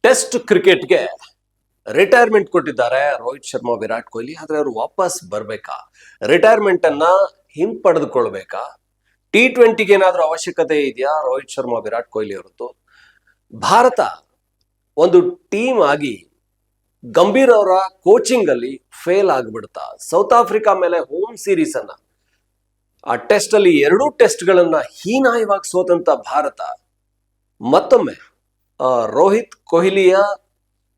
Test ಕ್ರಿಕೆಟ್ಗೆ retirement ಕೊಟ್ಟಿದ್ದಾರೆ ರೋಹಿತ್ ಶರ್ಮಾ, ವಿರಾಟ್ ಕೊಹ್ಲಿ. ಆದ್ರೆ ಅವರು ವಾಪಸ್ ಬರ್ಬೇಕಾ, ರಿಟೈರ್ಮೆಂಟ್ ಅನ್ನ ಹಿಂಪಡೆದುಕೊಳ್ಬೇಕಾ, T20ಗೆ ಏನಾದ್ರೂ ಅವಶ್ಯಕತೆ ಇದೆಯಾ ರೋಹಿತ್ ಶರ್ಮಾ, ವಿರಾಟ್ ಕೊಹ್ಲಿ ಅವರದ್ದು? ಭಾರತ ಒಂದು ಟೀಮ್ ಆಗಿ ಗಂಭೀರ್ ಅವರ ಕೋಚಿಂಗ್ ಅಲ್ಲಿ ಫೇಲ್ ಆಗ್ಬಿಡ್ತಾ ಸೌತ್ ಆಫ್ರಿಕಾ ಮೇಲೆ ಹೋಮ್ ಸೀರೀಸ್ ಅನ್ನ ಆ ಟೆಸ್ಟ್ ಅಲ್ಲಿ 2 ಟೆಸ್ಟ್ಗಳನ್ನ ಹೀನಾಯವಾಗಿ ಸೋತಂತ ಭಾರತ ಮತ್ತೊಮ್ಮೆ ರೋಹಿತ್ ಕೊಹ್ಲಿಯ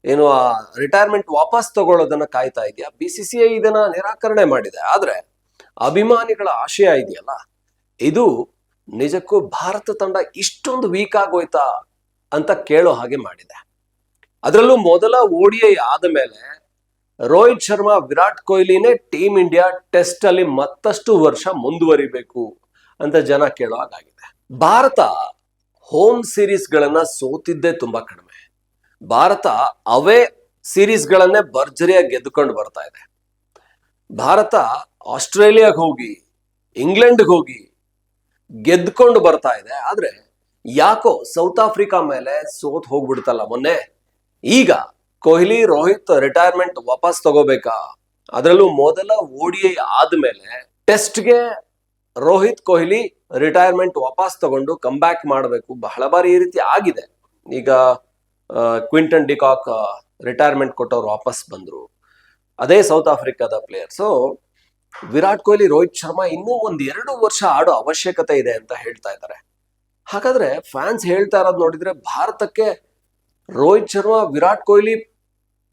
ಏನು ಆ ರಿಟೈರ್ಮೆಂಟ್ ವಾಪಸ್ ತಗೊಳ್ಳೋದನ್ನ ಕಾಯ್ತಾ ಇದೆಯಾ? BCCI ಇದನ್ನ ನಿರಾಕರಣೆ ಮಾಡಿದೆ. ಆದ್ರೆ ಅಭಿಮಾನಿಗಳ ಆಶಯ ಇದೆಯಲ್ಲ, ಇದು ನಿಜಕ್ಕೂ ಭಾರತ ತಂಡ ಇಷ್ಟೊಂದು ವೀಕ್ ಆಗೋಯ್ತಾ ಅಂತ ಕೇಳೋ ಹಾಗೆ ಮಾಡಿದೆ. ಅದರಲ್ಲೂ ಮೊದಲ ODI ಆದ ಮೇಲೆ ರೋಹಿತ್ ಶರ್ಮಾ, ವಿರಾಟ್ ಕೊಹ್ಲಿನೇ ಟೀಮ್ ಇಂಡಿಯಾ ಟೆಸ್ಟ್ ಅಲ್ಲಿ ಮತ್ತಷ್ಟು ವರ್ಷ ಮುಂದುವರಿಬೇಕು ಅಂತ ಜನ ಕೇಳೋ ಹಾಗಾಗಿದೆ. ಭಾರತ ಹೋಮ್ ಸೀರೀಸ್ ಗಳನ್ನ ಸೋತಿದ್ದೇ ತುಂಬಾ ಕಡಿಮೆ. ಭಾರತ ಅವೇ ಸೀರೀಸ್ ಗಳನ್ನೇ ಭರ್ಜರಿಯಾಗಿ ಗೆದ್ದುಕೊಂಡು ಬರ್ತಾ ಇದೆ. ಭಾರತ ಆಸ್ಟ್ರೇಲಿಯಾಗ ಹೋಗಿ, ಇಂಗ್ಲೆಂಡ್ಗೆ ಹೋಗಿ ಗೆದ್ದುಕೊಂಡು ಬರ್ತಾ ಇದೆ. ಆದ್ರೆ ಯಾಕೋ ಸೌತ್ ಆಫ್ರಿಕಾ ಮೇಲೆ ಸೋತ್ ಹೋಗ್ಬಿಡ್ತಲ್ಲ ಮೊನ್ನೆ. ಈಗ ಕೊಹ್ಲಿ, ರೋಹಿತ್ ರಿಟೈರ್ಮೆಂಟ್ ವಾಪಸ್ ತಗೋಬೇಕಾ? ಅದರಲ್ಲೂ ಮೊದಲ ODI ಆದ್ಮೇಲೆ ಟೆಸ್ಟ್ಗೆ ರೋಹಿತ್ ಕೊಹ್ಲಿ ರಿಟೈರ್ಮೆಂಟ್ ವಾಪಸ್ ತಗೊಂಡು ಕಮ್ ಬ್ಯಾಕ್ ಮಾಡಬೇಕು. ಬಹಳ ಬಾರಿ ಈ ರೀತಿ ಆಗಿದೆ. ಈಗ ಕ್ವಿಂಟನ್ ಡಿಕಾಕ್ ರಿಟೈರ್ಮೆಂಟ್ ಕೊಟ್ಟವ್ರು ವಾಪಸ್ ಬಂದ್ರು, ಅದೇ ಸೌತ್ ಆಫ್ರಿಕಾದ ಪ್ಲೇಯರ್. ಸೊ ವಿರಾಟ್ ಕೊಹ್ಲಿ, ರೋಹಿತ್ ಶರ್ಮಾ ಇನ್ನೂ 1-2 ವರ್ಷ ಆಡೋ ಅವಶ್ಯಕತೆ ಇದೆ ಅಂತ ಹೇಳ್ತಾ ಇದ್ದಾರೆ. ಹಾಗಾದ್ರೆ ಫ್ಯಾನ್ಸ್ ಹೇಳ್ತಾ ಇರೋದು ನೋಡಿದ್ರೆ ಭಾರತಕ್ಕೆ ರೋಹಿತ್ ಶರ್ಮಾ, ವಿರಾಟ್ ಕೊಹ್ಲಿ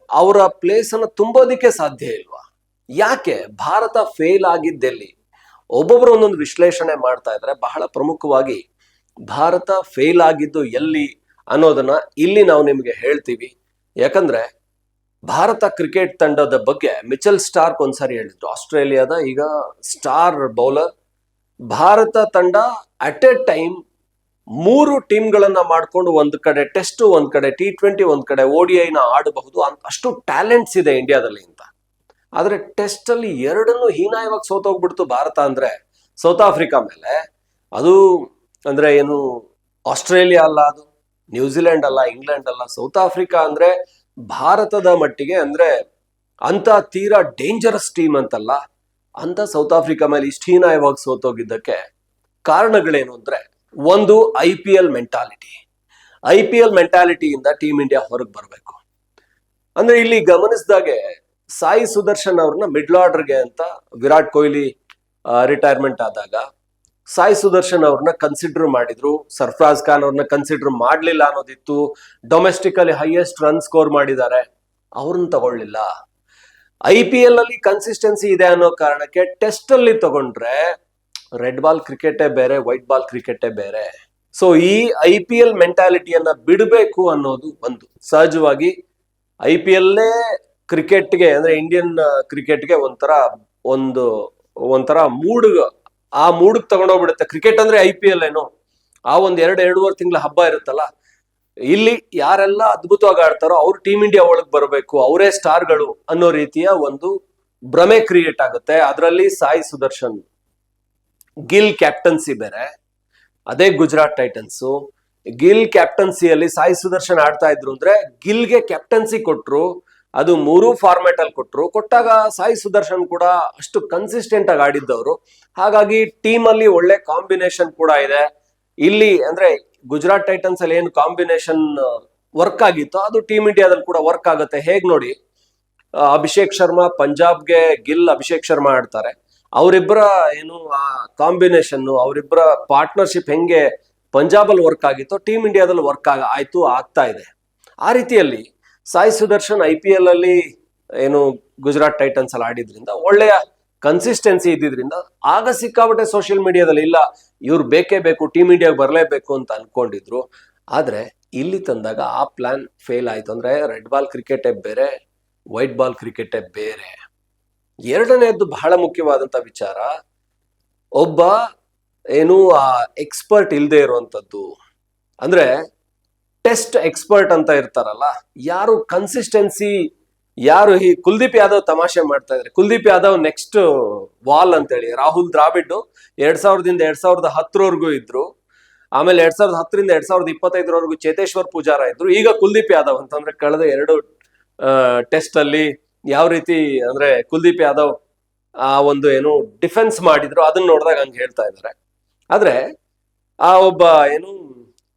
ಅವರ ಪ್ಲೇಸ್ ಅನ್ನು ತುಂಬೋದಿಕ್ಕೆ ಸಾಧ್ಯ ಇಲ್ವಾ? ಯಾಕೆ ಭಾರತ ಫೇಲ್ ಆಗಿದ್ದೆಲ್ಲಿ? ಒಬ್ಬೊಬ್ರು ಒಂದೊಂದು ವಿಶ್ಲೇಷಣೆ ಮಾಡ್ತಾ ಇದ್ದಾರೆ. ಬಹಳ ಪ್ರಮುಖವಾಗಿ ಭಾರತ ಫೇಲ್ ಆಗಿದ್ದು ಎಲ್ಲಿ ಅನ್ನೋದನ್ನ ಇಲ್ಲಿ ನಾವು ನಿಮ್ಗೆ ಹೇಳ್ತೀವಿ. ಯಾಕಂದ್ರೆ ಭಾರತ ಕ್ರಿಕೆಟ್ ತಂಡದ ಬಗ್ಗೆ ಮಿಚೆಲ್ ಸ್ಟಾರ್ಕ್ ಒಂದ್ಸಾರಿ ಹೇಳಿದ್ರು, ಆಸ್ಟ್ರೇಲಿಯಾದ ಈಗ ಸ್ಟಾರ್ ಬೌಲರ್. ಭಾರತ ತಂಡ ಅಟ್ ಎ ಟೈಮ್ 3 ಟೀಮ್ಗಳನ್ನ ಮಾಡ್ಕೊಂಡು ಒಂದ್ ಕಡೆ ಟೆಸ್ಟ್, ಒಂದ್ ಕಡೆ T20, ಒಂದ್ ಕಡೆ ODI ನ ಆಡಬಹುದು, ಅಷ್ಟು ಟ್ಯಾಲೆಂಟ್ಸ್ ಇದೆ ಇಂಡಿಯಾದಲ್ಲಿ ಅಂತ. ಆದ್ರೆ ಟೆಸ್ಟ್ ಅಲ್ಲಿ 2 ಹೀನಾಯವಾಗಿ ಸೋತೋಗ್ಬಿಡ್ತು ಭಾರತ. ಅಂದ್ರೆ ಸೌತ್ ಆಫ್ರಿಕಾ ಮೇಲೆ. ಅದು ಅಂದ್ರೆ ಏನು ಆಸ್ಟ್ರೇಲಿಯಾ ಅಲ್ಲ, ಅದು ನ್ಯೂಜಿಲೆಂಡ್ ಅಲ್ಲ, ಇಂಗ್ಲೆಂಡ್ ಅಲ್ಲ, ಸೌತ್ ಆಫ್ರಿಕಾ ಅಂದ್ರೆ ಭಾರತದ ಮಟ್ಟಿಗೆ ಅಂದ್ರೆ ಅಂತ ತೀರಾ ಡೇಂಜರಸ್ ಟೀಮ್ ಅಂತಲ್ಲ, ಅಂತ ಸೌತ್ ಆಫ್ರಿಕಾ ಮೇಲೆ ಇಷ್ಟು ಹೀನಾಯವಾಗಿ ಸೋತೋಗಿದ್ದಕ್ಕೆ ಕಾರಣಗಳೇನು ಅಂದ್ರೆ, ಒಂದು IPL ಮೆಂಟಾಲಿಟಿ. IPL ಮೆಂಟಾಲಿಟಿಯಿಂದ ಟೀಮ್ ಇಂಡಿಯಾ ಹೊರಗೆ ಬರಬೇಕು. ಅಂದ್ರೆ ಇಲ್ಲಿ ಗಮನಿಸಿದಾಗೆ ಸಾಯಿ ಸುದರ್ಶನ್ ಅವ್ರನ್ನ ಮಿಡ್ಲ್ ಆರ್ಡರ್ಗೆ ಅಂತ ವಿರಾಟ್ ಕೊಹ್ಲಿ ರಿಟೈರ್ಮೆಂಟ್ ಆದಾಗ ಸಾಯಿ ಸುದರ್ಶನ್ ಅವ್ರನ್ನ ಕನ್ಸಿಡರ್ ಮಾಡಿದ್ರು, ಸರ್ಫರಾಜ್ ಖಾನ್ ಅವ್ರನ್ನ ಕನ್ಸಿಡರ್ ಮಾಡ್ಲಿಲ್ಲ ಅನ್ನೋದಿತ್ತು. ಡೊಮೆಸ್ಟಿಕ್ ಅಲ್ಲಿ ಹೈಯೆಸ್ಟ್ ರನ್ ಸ್ಕೋರ್ ಮಾಡಿದ್ದಾರೆ, ಅವ್ರನ್ನ ತಗೊಳ್ಳಿಲ್ಲ. IPL ಅಲ್ಲಿ ಕನ್ಸಿಸ್ಟೆನ್ಸಿ ಇದೆ ಅನ್ನೋ ಕಾರಣಕ್ಕೆ ಟೆಸ್ಟ್ ಅಲ್ಲಿ ತಗೊಂಡ್ರೆ ರೆಡ್ ಬಾಲ್ ಕ್ರಿಕೆಟೇ ಬೇರೆ, ವೈಟ್ ಬಾಲ್ ಕ್ರಿಕೆಟೇ ಬೇರೆ. ಸೊ ಈ IPL ಮೆಂಟಾಲಿಟಿಯನ್ನ ಬಿಡಬೇಕು ಅನ್ನೋದು ಒಂದು. ಸಹಜವಾಗಿ IPL ಕ್ರಿಕೆಟ್ಗೆ ಅಂದ್ರೆ ಇಂಡಿಯನ್ ಕ್ರಿಕೆಟ್ಗೆ ಒಂಥರ ಮೂಡ್, ಆ ಮೂಡ್ಗೆ ತಗೊಂಡೋಗ್ಬಿಡುತ್ತೆ. ಕ್ರಿಕೆಟ್ ಅಂದ್ರೆ IPL ಏನು, ಆ 2-2.5 ತಿಂಗಳ ಹಬ್ಬ ಇರುತ್ತಲ್ಲ, ಇಲ್ಲಿ ಯಾರೆಲ್ಲ ಅದ್ಭುತವಾಗಿ ಆಡ್ತಾರೋ ಅವ್ರು ಟೀಮ್ ಇಂಡಿಯಾ ಒಳಗೆ ಬರಬೇಕು, ಅವರೇ ಸ್ಟಾರ್ಗಳು ಅನ್ನೋ ರೀತಿಯ ಒಂದು ಭ್ರಮೆ ಕ್ರಿಯೇಟ್ ಆಗುತ್ತೆ. ಅದರಲ್ಲಿ ಸಾಯಿ ಸುದರ್ಶನ್, ಗಿಲ್ ಕ್ಯಾಪ್ಟನ್ಸಿ ಬೇರೆ, ಅದೇ ಗುಜರಾತ್ ಟೈಟನ್ಸ್. ಗಿಲ್ ಕ್ಯಾಪ್ಟನ್ಸಿಯಲ್ಲಿ ಸಾಯಿ ಸುದರ್ಶನ್ ಆಡ್ತಾ ಇದ್ರು ಅಂದ್ರೆ ಗಿಲ್ಗೆ ಕ್ಯಾಪ್ಟನ್ಸಿ ಕೊಟ್ರು, ಅದು 3 ಫಾರ್ಮ್ಯಾಟ್ ಅಲ್ಲಿ ಕೊಟ್ಟಾಗ ಸಾಯಿ ಸುದರ್ಶನ್ ಕೂಡ ಅಷ್ಟು ಕನ್ಸಿಸ್ಟೆಂಟ್ ಆಗಿ ಆಡಿದ್ದವರು. ಹಾಗಾಗಿ ಟೀಮ್ ಅಲ್ಲಿ ಒಳ್ಳೆ ಕಾಂಬಿನೇಷನ್ ಕೂಡ ಇದೆ. ಇಲ್ಲಿ ಅಂದ್ರೆ ಗುಜರಾತ್ ಟೈಟನ್ಸ್ ಅಲ್ಲಿ ಏನು ಕಾಂಬಿನೇಷನ್ ವರ್ಕ್ ಆಗಿತ್ತು ಅದು ಟೀಮ್ ಇಂಡಿಯಾದಲ್ಲಿ ಕೂಡ ವರ್ಕ್ ಆಗುತ್ತೆ. ಹೇಗ್ ನೋಡಿ, ಅಭಿಷೇಕ್ ಶರ್ಮಾ ಪಂಜಾಬ್ಗೆ, ಗಿಲ್ ಅಭಿಷೇಕ್ ಶರ್ಮಾ ಆಡ್ತಾರೆ. ಅವರಿಬ್ಬರ ಏನು ಆ ಕಾಂಬಿನೇಷನ್, ಅವರಿಬ್ಬರ ಪಾರ್ಟ್ನರ್ಶಿಪ್ ಹೆಂಗೆ ಪಂಜಾಬ್ ಅಲ್ಲಿ ವರ್ಕ್ ಆಗಿತ್ತು, ಟೀಮ್ ಇಂಡಿಯಾದಲ್ಲಿ ವರ್ಕ್ ಆಗ್ತಾ ಇದೆ. ಆ ರೀತಿಯಲ್ಲಿ ಸಾಯಿ ಸುದರ್ಶನ್ IPL ಅಲ್ಲಿ ಏನು ಗುಜರಾತ್ ಟೈಟನ್ಸ್ ಅಲ್ಲಿ ಆಡಿದ್ರಿಂದ ಒಳ್ಳೆಯ ಕನ್ಸಿಸ್ಟೆನ್ಸಿ ಇದ್ದಿದ್ರಿಂದ ಆಗ ಸಿಕ್ಕಾಬಟ್ಟೆ ಸೋಷಿಯಲ್ ಮೀಡಿಯಾದಲ್ಲಿ ಇಲ್ಲ ಇವ್ರು ಬೇಕೇ ಬೇಕು, ಟೀಮ್ ಇಂಡಿಯಾಗೆ ಬರಲೇಬೇಕು ಅಂತ ಅನ್ಕೊಂಡಿದ್ರು. ಆದ್ರೆ ಇಲ್ಲಿ ತಂದಾಗ ಆ ಪ್ಲಾನ್ ಫೇಲ್ ಆಯ್ತು. ಅಂದ್ರೆ ರೆಡ್ ಬಾಲ್ ಕ್ರಿಕೆಟೇ ಬೇರೆ, ವೈಟ್ ಬಾಲ್ ಕ್ರಿಕೆಟೇ ಬೇರೆ. ಎರಡನೇದ್ದು ಬಹಳ ಮುಖ್ಯವಾದಂತ ವಿಚಾರ, ಒಬ್ಬ ಏನು ಆ ಎಕ್ಸ್ಪರ್ಟ್ ಇಲ್ಲದೆ ಇರುವಂತದ್ದು. ಅಂದ್ರೆ ಟೆಸ್ಟ್ ಎಕ್ಸ್ಪರ್ಟ್ ಅಂತ ಇರ್ತಾರಲ್ಲ, ಯಾರು ಕನ್ಸಿಸ್ಟೆನ್ಸಿ, ಯಾರು ಈ ಕುಲ್ದೀಪ್ ಯಾದವ್ ತಮಾಷೆ ಮಾಡ್ತಾ ಇದ್ರೆ, ಕುಲ್ದೀಪ್ ಯಾದವ್ ನೆಕ್ಸ್ಟ್ ವಾಲ್ ಅಂತೇಳಿ. ರಾಹುಲ್ ದ್ರಾವಿಡ್ 2000ದಿಂದ 2010 ಇದ್ರು. ಆಮೇಲೆ 2010ರಿಂದ 2025 ಚೇತೇಶ್ವರ್ ಪೂಜಾರ ಇದ್ರು. ಈಗ ಕುಲ್ದೀಪ್ ಯಾದವ್ ಅಂತಂದ್ರೆ ಕಳೆದ 2 ಟೆಸ್ಟ್ ಅಲ್ಲಿ ಯಾವ ರೀತಿ ಅಂದ್ರೆ ಕುಲ್ದೀಪ್ ಯಾದವ್ ಆ ಒಂದು ಏನು ಡಿಫೆನ್ಸ್ ಮಾಡಿದ್ರು ಅದನ್ನ ನೋಡಿದಾಗ ಹಂಗೆ ಹೇಳ್ತಾ ಇದ್ದಾರೆ. ಆದ್ರೆ ಆ ಒಬ್ಬ ಏನು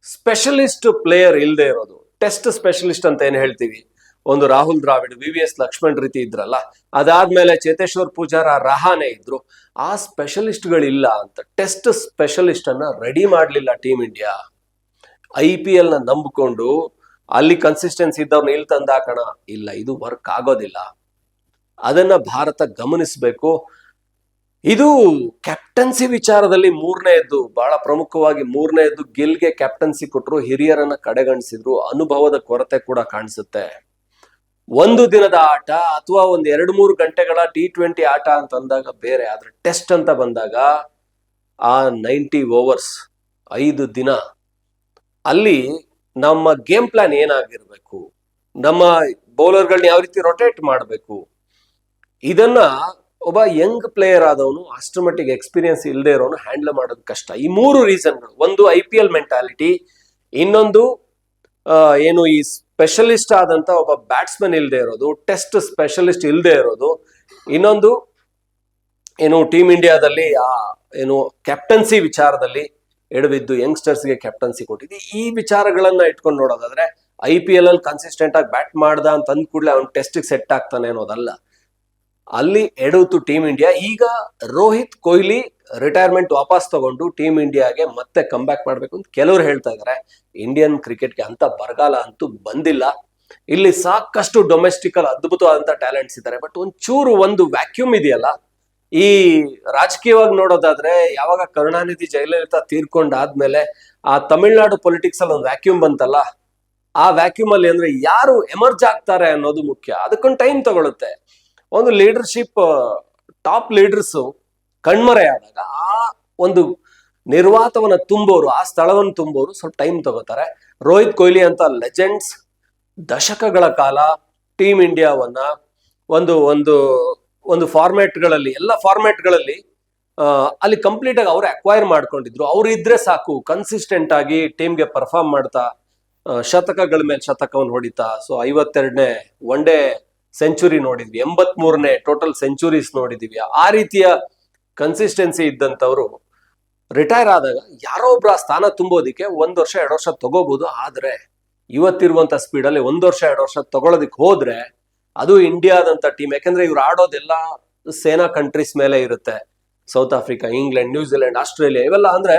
ಸ್ಪೆಷಲಿಸ್ಟ್ ಪ್ಲೇಯರ್ ಇಲ್ಲದೆ ಇರೋದು, ಟೆಸ್ಟ್ ಸ್ಪೆಷಲಿಸ್ಟ್ ಅಂತ ಏನ್ ಹೇಳ್ತೀವಿ, ಒಂದು ರಾಹುಲ್ ದ್ರಾವಿಡ್, VVS ಲಕ್ಷ್ಮಣ್ ರೀತಿ ಇದ್ರಲ್ಲ, ಅದಾದ್ಮೇಲೆ ಚೇತೇಶ್ವರ್ ಪೂಜಾರ, ರಹಾನೆ ಇದ್ರು. ಆ ಸ್ಪೆಷಲಿಸ್ಟ್ಗಳಿಲ್ಲ ಅಂತ ಟೆಸ್ಟ್ ಸ್ಪೆಷಲಿಸ್ಟ್ ಅನ್ನ ರೆಡಿ ಮಾಡ್ಲಿಲ್ಲ ಟೀಮ್ ಇಂಡಿಯಾ. IPL ನ ನಂಬಿಕೊಂಡು ಅಲ್ಲಿ ಕನ್ಸಿಸ್ಟೆನ್ಸಿ ಇದ್ದವ್ರನ್ನ ಇಲ್ಲಿ ತಂದಾಕಣ, ಇಲ್ಲ, ಇದು ವರ್ಕ್ ಆಗೋದಿಲ್ಲ. ಅದನ್ನ ಭಾರತ ಗಮನಿಸಬೇಕು. ಇದು ಕ್ಯಾಪ್ಟನ್ಸಿ ವಿಚಾರದಲ್ಲಿ ಬಹಳ ಪ್ರಮುಖವಾಗಿ ಮೂರನೇದ್ದು ಗಿಲ್ಗೆ ಕ್ಯಾಪ್ಟನ್ಸಿ ಕೊಟ್ಟರು, ಹಿರಿಯರನ್ನ ಕಡೆಗಣಿಸಿದ್ರು, ಅನುಭವದ ಕೊರತೆ ಕೂಡ ಕಾಣಿಸುತ್ತೆ. ಒಂದು ದಿನದ ಆಟ ಅಥವಾ ಒಂದ್ 2-3 ಗಂಟೆಗಳ T20 ಆಟ ಅಂತ ಅಂದಾಗ ಬೇರೆ, ಆದ್ರೆ ಟೆಸ್ಟ್ ಅಂತ ಬಂದಾಗ ಆ 90 ಓವರ್ಸ್ 5 ದಿನ ಅಲ್ಲಿ ನಮ್ಮ ಗೇಮ್ ಪ್ಲಾನ್ ಏನಾಗಿರ್ಬೇಕು, ನಮ್ಮ ಬೌಲರ್ಗಳನ್ನ ಯಾವ ರೀತಿ ರೊಟೇಟ್ ಮಾಡಬೇಕು, ಇದನ್ನ ಒಬ್ಬ ಯಂಗ್ ಪ್ಲೇಯರ್ ಆದವನು, ಅಷ್ಟರ ಮಟ್ಟಿಗೆ ಎಕ್ಸ್ಪೀರಿಯನ್ಸ್ ಇಲ್ಲದೆ ಇರೋನು ಹ್ಯಾಂಡಲ್ ಮಾಡೋದು ಕಷ್ಟ. ಈ 3 ರೀಸನ್ಗಳು, ಒಂದು IPL ಮೆಂಟಾಲಿಟಿ, ಇನ್ನೊಂದು ಏನು ಈ ಸ್ಪೆಷಲಿಸ್ಟ್ ಆದಂತ ಒಬ್ಬ ಬ್ಯಾಟ್ಸ್ಮನ್ ಇಲ್ಲದೆ ಇರೋದು, ಟೆಸ್ಟ್ ಸ್ಪೆಷಲಿಸ್ಟ್ ಇಲ್ಲದೆ ಇರೋದು, ಇನ್ನೊಂದು ಏನು ಟೀಮ್ ಇಂಡಿಯಾದಲ್ಲಿ ಆ ಏನು ಕ್ಯಾಪ್ಟನ್ಸಿ ವಿಚಾರದಲ್ಲಿ ಎಡವಿದ್ದು ಯಂಗ್ಸ್ಟರ್ಸ್ಗೆ ಕ್ಯಾಪ್ಟನ್ಸಿ ಕೊಟ್ಟಿದ್ದು. ಈ ವಿಚಾರಗಳನ್ನ ಇಟ್ಕೊಂಡು ನೋಡೋದಾದ್ರೆ IPL ಅಲ್ಲಿ ಕನ್ಸಿಸ್ಟೆಂಟ್ ಆಗಿ ಬ್ಯಾಟ್ ಮಾಡ್ದ ಅಂತ ಅಂದ ಕೂಡಲೇ ಅವ್ನು ಟೆಸ್ಟಿಗೆ ಸೆಟ್ ಆಗ್ತಾನೆ ಅನ್ನೋದಲ್ಲ, ಅಲ್ಲಿ ಎಡವಿತು ಟೀಮ್ ಇಂಡಿಯಾ. ಈಗ ರೋಹಿತ್ ಕೊಹ್ಲಿ ರಿಟೈರ್ಮೆಂಟ್ ವಾಪಸ್ ತಗೊಂಡು ಟೀಮ್ ಇಂಡಿಯಾಗೆ ಮತ್ತೆ ಕಮ್ ಬ್ಯಾಕ್ ಮಾಡ್ಬೇಕು ಅಂತ ಕೆಲವರು ಹೇಳ್ತಾ ಇದ್ದಾರೆ. ಇಂಡಿಯನ್ ಕ್ರಿಕೆಟ್ಗೆ ಅಂತ ಬರಗಾಲ ಅಂತೂ ಬಂದಿಲ್ಲ. ಇಲ್ಲಿ ಸಾಕಷ್ಟು ಡೊಮೆಸ್ಟಿಕಲ್ ಅದ್ಭುತವಾದಂತ ಟ್ಯಾಲೆಂಟ್ಸ್ ಇದ್ದಾರೆ. ಬಟ್ ಒಂದು ವ್ಯಾಕ್ಯೂಮ್ ಇದೆಯಲ್ಲ, ಈ ರಾಜಕೀಯವಾಗಿ ನೋಡೋದಾದ್ರೆ ಯಾವಾಗ ಕರುಣಾನಿಧಿ ಜಯಲಲಿತಾ ತೀರ್ಕೊಂಡಾದ್ಮೇಲೆ ಆ ತಮಿಳ್ನಾಡು ಪೊಲಿಟಿಕ್ಸ್ ಅಲ್ಲಿ ಒಂದು ವ್ಯಾಕ್ಯೂಮ್ ಬಂತಲ್ಲ, ಆ ವ್ಯಾಕ್ಯೂಮ್ ಅಲ್ಲಿ ಅಂದ್ರೆ ಯಾರು ಎಮರ್ಜ್ ಆಗ್ತಾರೆ ಅನ್ನೋದು ಮುಖ್ಯ. ಅದಕ್ಕೊಂದು ಟೈಮ್ ತಗೊಳುತ್ತೆ. ಒಂದು ಲೀಡರ್ಶಿಪ್, ಟಾಪ್ ಲೀಡರ್ಸ್ ಕಣ್ಮರೆಯಾದಾಗ ಆ ಒಂದು ನಿರ್ವಾತವನ್ನ ತುಂಬೋರು, ಆ ಸ್ಥಳವನ್ನು ತುಂಬೋರು ಸ್ವಲ್ಪ ಟೈಮ್ ತಗೋತಾರೆ. ರೋಹಿತ್ ಕೊಹ್ಲಿ ಅಂತ ಲೆಜೆಂಡ್ಸ್ ದಶಕಗಳ ಕಾಲ ಟೀಮ್ ಇಂಡಿಯಾವನ್ನ ಒಂದು ಒಂದು ಒಂದು ಫಾರ್ಮ್ಯಾಟ್ಗಳಲ್ಲಿ, ಎಲ್ಲ ಫಾರ್ಮ್ಯಾಟ್ಗಳಲ್ಲಿ ಅಲ್ಲಿ ಕಂಪ್ಲೀಟ್ ಆಗಿ ಅವರೇ ಅಕ್ವೈರ್ ಮಾಡ್ಕೊಂಡಿದ್ರು. ಅವ್ರು ಇದ್ರೆ ಸಾಕು, ಕನ್ಸಿಸ್ಟೆಂಟ್ ಆಗಿ ಟೀಮ್ಗೆ ಪರ್ಫಾರ್ಮ್ ಮಾಡ್ತಾ, ಶತಕಗಳ ಮೇಲೆ ಶತಕವನ್ನು ಹೊಡಿತಾ. ಸೊ 52ನೇ ಒನ್ ಡೇ ಸೆಂಚುರಿ ನೋಡಿದ್ವಿ, 83ನೇ ಟೋಟಲ್ ಸೆಂಚುರೀಸ್ ನೋಡಿದೀವಿ. ಆ ರೀತಿಯ ಕನ್ಸಿಸ್ಟೆನ್ಸಿ ಇದ್ದಂಥವ್ರು ರಿಟೈರ್ ಆದಾಗ ಯಾರೋ ಒಬ್ರು ಆ ಸ್ಥಾನ ತುಂಬೋದಿಕ್ಕೆ 1 ವರ್ಷ 2 ವರ್ಷ ತಗೋಬಹುದು. ಆದ್ರೆ ಇವತ್ತಿರುವಂತ ಸ್ಪೀಡಲ್ಲಿ 1 ವರ್ಷ 2 ವರ್ಷ ತಗೊಳೋದಿಕ್ ಹೋದ್ರೆ ಅದು ಇಂಡಿಯಾದಂತ ಟೀಮ್, ಯಾಕಂದ್ರೆ ಇವ್ರು ಆಡೋದೆಲ್ಲ ಸೇನಾ ಕಂಟ್ರೀಸ್ ಮೇಲೆ ಇರುತ್ತೆ. South Africa, England, New Zealand, Australia, ಇವೆಲ್ಲ ಅಂದ್ರೆ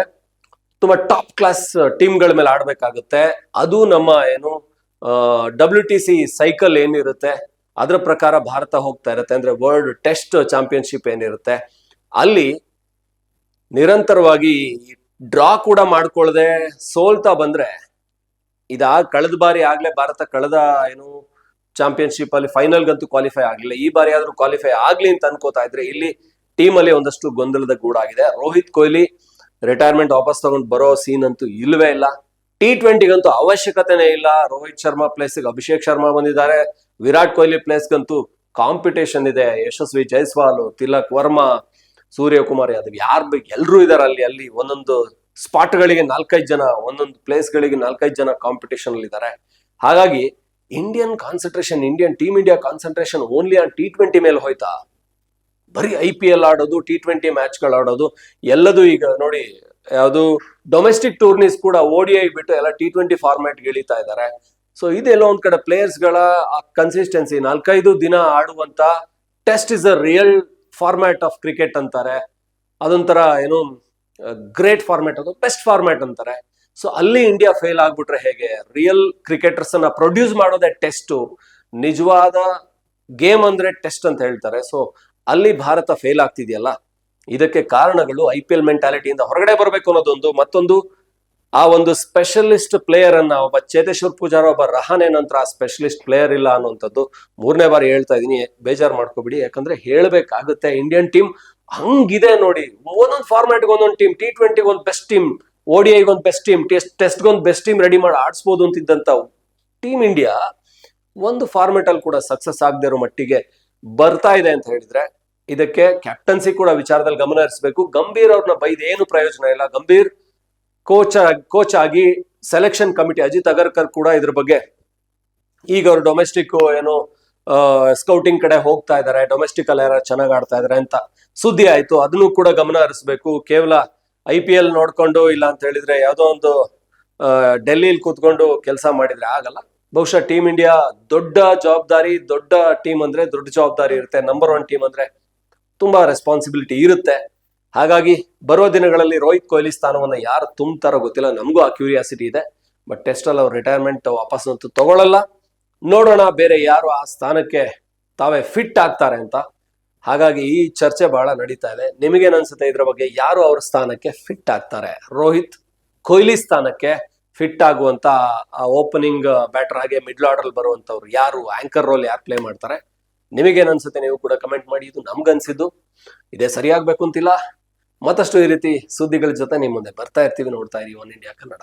ತುಂಬಾ ಟಾಪ್ ಕ್ಲಾಸ್ ಟೀಮ್ಗಳ ಮೇಲೆ ಆಡ್ಬೇಕಾಗುತ್ತೆ. ಅದು ನಮ್ಮ ಏನು WTC ಸೈಕಲ್ ಏನಿರುತ್ತೆ ಅದ್ರ ಪ್ರಕಾರ ಭಾರತ ಹೋಗ್ತಾ ಇರುತ್ತೆ. ಅಂದ್ರೆ ವರ್ಲ್ಡ್ ಟೆಸ್ಟ್ ಚಾಂಪಿಯನ್ಶಿಪ್ ಏನಿರುತ್ತೆ ಅಲ್ಲಿ ನಿರಂತರವಾಗಿ ಡ್ರಾ ಕೂಡ ಮಾಡ್ಕೊಳ್ಳದೆ ಸೋಲ್ತಾ ಬಂದ್ರೆ, ಕಳೆದ ಬಾರಿ ಆಗ್ಲೇ ಭಾರತ ಕಳೆದ ಏನು ಚಾಂಪಿಯನ್ಶಿಪ್ ಅಲ್ಲಿ ಫೈನಲ್ಗಂತೂ ಕ್ವಾಲಿಫೈ ಆಗ್ಲಿಲ್ಲ. ಈ ಬಾರಿ ಆದ್ರೂ ಕ್ವಾಲಿಫೈ ಆಗ್ಲಿ ಅಂತ ಅನ್ಕೋತಾ ಇದ್ರೆ ಇಲ್ಲಿ ಟೀಮ್ ಅಲ್ಲಿ ಒಂದಷ್ಟು ಗೊಂದಲದ ಗೂಡಾಗಿದೆ. ರೋಹಿತ್ ಕೊಹ್ಲಿ ರಿಟೈರ್ಮೆಂಟ್ ವಾಪಸ್ ತಗೊಂಡು ಬರೋ ಸೀನ್ ಅಂತೂ ಇಲ್ವೇ ಇಲ್ಲ. T20ಗಂತೂ ಅವಶ್ಯಕತೆನೇ ಇಲ್ಲ. ರೋಹಿತ್ ಶರ್ಮಾ ಪ್ಲೇಸ್ಗೆ ಅಭಿಷೇಕ್ ಶರ್ಮಾ ಬಂದಿದ್ದಾರೆ. ವಿರಾಟ್ ಕೊಹ್ಲಿ ಪ್ಲೇಸ್ಗಂತೂ ಕಾಂಪಿಟೇಷನ್ ಇದೆ. ಯಶಸ್ವಿ ಜೈಸ್ವಾಲ್, ತಿಲಕ್ ವರ್ಮಾ, ಸೂರ್ಯಕುಮಾರ್ ಯಾದವ್, ಯಾರು ಬೇಕು ಎಲ್ರೂ ಇದಾರೆ ಅಲ್ಲಿ ಒಂದೊಂದು ಸ್ಪಾಟ್ ಗಳಿಗೆ 4-5 ಜನ, ಒಂದೊಂದು ಪ್ಲೇಸ್ ಗಳಿಗೆ 4-5 ಜನ ಕಾಂಪಿಟೇಷನ್ ಅಲ್ಲಿ ಇದ್ದಾರೆ. ಹಾಗಾಗಿ Indian team India concentration only on T20 ಮೇಲೆ ಹೋಯ್ತಾ? ಬರೀ IPL ಆಡೋದು, T20 ಮ್ಯಾಚ್ಗಳು ಆಡೋದು, ಎಲ್ಲದೂ ಈಗ ನೋಡಿ, ಯಾವುದು ಡೊಮೆಸ್ಟಿಕ್ ಟೂರ್ನೀಸ್ ಕೂಡ ODI ಬಿಟ್ಟು ಎಲ್ಲ T20 ಫಾರ್ಮ್ಯಾಟ್ ಇಳಿತಾ ಇದ್ದಾರೆ. ಸೊ ಇದೆಲ್ಲ ಒಂದ್ ಕಡೆ ಪ್ಲೇಯರ್ಸ್ ಗಳ ಕನ್ಸಿಸ್ಟೆನ್ಸಿ, 4-5 ದಿನ ಆಡುವಂತ test is a real format of cricket ಅಂತಾರೆ. ಅದೊಂಥರ ಏನು ಗ್ರೇಟ್ ಫಾರ್ಮ್ಯಾಟ್, ಅದು ಬೆಸ್ಟ್ ಫಾರ್ಮ್ಯಾಟ್ ಅಂತಾರೆ. ಸೊ ಅಲ್ಲಿ ಇಂಡಿಯಾ ಫೇಲ್ ಆಗ್ಬಿಟ್ರೆ ಹೇಗೆ? ರಿಯಲ್ ಕ್ರಿಕೆಟರ್ಸ್ ಅನ್ನ ಪ್ರೊಡ್ಯೂಸ್ ಮಾಡೋದೇ ಟೆಸ್ಟ್, ನಿಜವಾದ ಗೇಮ್ ಅಂದ್ರೆ ಟೆಸ್ಟ್ ಅಂತ ಹೇಳ್ತಾರೆ. ಸೊ ಅಲ್ಲಿ ಭಾರತ ಫೇಲ್ ಆಗ್ತಿದೆಯಲ್ಲ, ಇದಕ್ಕೆ ಕಾರಣಗಳು IPL ಮೆಂಟಾಲಿಟಿಯಿಂದ ಹೊರಗಡೆ ಬರಬೇಕು ಅನ್ನೋದೊಂದು, ಮತ್ತೊಂದು ಆ ಒಂದು ಸ್ಪೆಷಲಿಸ್ಟ್ ಪ್ಲೇಯರ್ ಅನ್ನ, ಒಬ್ಬ ಚೇತೇಶ್ವರ್ ಪೂಜಾರ, ಒಬ್ಬ ರಹಾನೆ ನಂತರ ಆ ಸ್ಪೆಷಲಿಸ್ಟ್ ಪ್ಲೇಯರ್ ಇಲ್ಲ ಅನ್ನುವಂಥದ್ದು 3ನೇ ಬಾರಿ ಹೇಳ್ತಾ ಇದೀನಿ, ಬೇಜಾರು ಮಾಡ್ಕೋಬಿಡಿ. ಯಾಕಂದ್ರೆ ಹೇಳ್ಬೇಕಾಗುತ್ತೆ. ಇಂಡಿಯನ್ ಟೀಮ್ ಹಂಗಿದೆ ನೋಡಿ, ಒಂದೊಂದು ಫಾರ್ಮ್ಯಾಟ್ಗೆ ಒಂದೊಂದು ಟೀಮ್, T20 ಒಂದು ಬೆಸ್ಟ್ ಟೀಮ್, ODI ಒಂದು ಬೆಸ್ಟ್ ಟೀಮ್, ಟೆಸ್ಟ್ ಒಂದು ಬೆಸ್ಟ್ ಟೀಮ್ ರೆಡಿ ಮಾಡಿ ಆಡಿಸ್ಬೋದು ಅಂತಿದ್ದಂತ ಟೀಮ್ ಇಂಡಿಯಾ ಒಂದು ಫಾರ್ಮ್ಯಾಟ್ ಅಲ್ಲಿ ಕೂಡ ಸಕ್ಸಸ್ ಆಗದೆ ಇರೋ ಮಟ್ಟಿಗೆ ಬರ್ತಾ ಇದೆ ಅಂತ ಹೇಳಿದ್ರೆ, ಇದಕ್ಕೆ ಕ್ಯಾಪ್ಟನ್ಸಿ ಕೂಡ ವಿಚಾರದಲ್ಲಿ ಗಮನ ಹರಿಸಬೇಕು. ಗಂಭೀರ್ ಅವ್ರನ್ನ ಬೈದು ಏನು ಪ್ರಯೋಜನ ಇಲ್ಲ. ಗಂಭೀರ್ ಕೋಚ್ ಆಗಿ ಸೆಲೆಕ್ಷನ್ ಕಮಿಟಿ ಅಜಿತ್ ಅಗರ್ಕರ್ ಕೂಡ ಇದ್ರ ಬಗ್ಗೆ ಈಗ ಅವರು ಡೊಮೆಸ್ಟಿಕ್ ಏನು ಸ್ಕೌಟಿಂಗ್ ಕಡೆ ಹೋಗ್ತಾ ಇದಾರೆ, ಡೊಮೆಸ್ಟಿಕ್ ಅಲ್ಲಿ ಯಾರು ಚೆನ್ನಾಗ್ ಆಡ್ತಾ ಇದಾರೆ ಅಂತ ಸುದ್ದಿ ಆಯ್ತು. ಅದನ್ನು ಕೂಡ ಗಮನ ಹರಿಸ್ಬೇಕು. ಕೇವಲ IPL ನೋಡ್ಕೊಂಡು ಇಲ್ಲ ಅಂತ ಹೇಳಿದ್ರೆ ಯಾವ್ದೋ ಒಂದು ಡೆಲ್ಲಿಲಿ ಕೂತ್ಕೊಂಡು ಕೆಲಸ ಮಾಡಿದ್ರೆ ಆಗಲ್ಲ. ಬಹುಶಃ ಟೀಮ್ ಇಂಡಿಯಾ ದೊಡ್ಡ ಜವಾಬ್ದಾರಿ, ದೊಡ್ಡ ಟೀಮ್ ಅಂದ್ರೆ ದೊಡ್ಡ ಜವಾಬ್ದಾರಿ ಇರುತ್ತೆ. ನಂಬರ್ 1 ಟೀಮ್ ಅಂದ್ರೆ ತುಂಬಾ ರೆಸ್ಪಾನ್ಸಿಬಿಲಿಟಿ ಇರುತ್ತೆ. ಹಾಗಾಗಿ ಬರೋ ದಿನಗಳಲ್ಲಿ ರೋಹಿತ್ ಕೊಹ್ಲಿ ಸ್ಥಾನವನ್ನ ಯಾರು ತುಂಬ್ತಾರೋ ಗೊತ್ತಿಲ್ಲ. ನಮಗೂ ಆ ಕ್ಯೂರಿಯಾಸಿಟಿ ಇದೆ. ಬಟ್ ಟೆಸ್ಟ್ ಅಲ್ಲಿ ಅವ್ರು ರಿಟೈರ್ಮೆಂಟ್ ವಾಪಸ್ ಅಂತೂ ತಗೊಳ್ಳಲ್ಲ. ನೋಡೋಣ ಬೇರೆ ಯಾರು ಆ ಸ್ಥಾನಕ್ಕೆ ತಾವೇ ಫಿಟ್ ಆಗ್ತಾರೆ ಅಂತ. ಹಾಗಾಗಿ ಈ ಚರ್ಚೆ ಬಹಳ ನಡೀತಾ ಇದೆ. ನಿಮಗೇನ್ ಅನ್ಸುತ್ತೆ ಇದ್ರ ಬಗ್ಗೆ? ಯಾರು ಅವ್ರ ಸ್ಥಾನಕ್ಕೆ ಫಿಟ್ ಆಗ್ತಾರೆ? ರೋಹಿತ್ ಕೊಹ್ಲಿ ಸ್ಥಾನಕ್ಕೆ ಫಿಟ್ ಆಗುವಂತ ಓಪನಿಂಗ್ ಬ್ಯಾಟರ್ ಆಗಿ ಮಿಡ್ಲ್ ಆರ್ಡರ್ ಬರುವಂತವ್ರು ಯಾರು, ಆಂಕರ್ ರೋಲ್ ಯಾರು ಪ್ಲೇ ಮಾಡ್ತಾರೆ? ನಿಮಗೇನ್ ಅನ್ಸುತ್ತೆ? ನೀವು ಕೂಡ ಕಮೆಂಟ್ ಮಾಡಿ. ಇದು ನಮ್ಗನ್ಸಿದ್ದು ಇದೇ ಸರಿಯಾಗ್ಬೇಕು ಅಂತಿಲ್ಲ. ಮತ್ತಷ್ಟು ಈ ರೀತಿ ಸುದ್ದಿಗಳ ಜೊತೆ ನಿಮ್ಮ ಮುಂದೆ ಬರ್ತಾ ಇರ್ತೀವಿ. ನೋಡ್ತಾ ಇರಿ ಒನ್ ಇಂಡಿಯಾ ಕನ್ನಡ.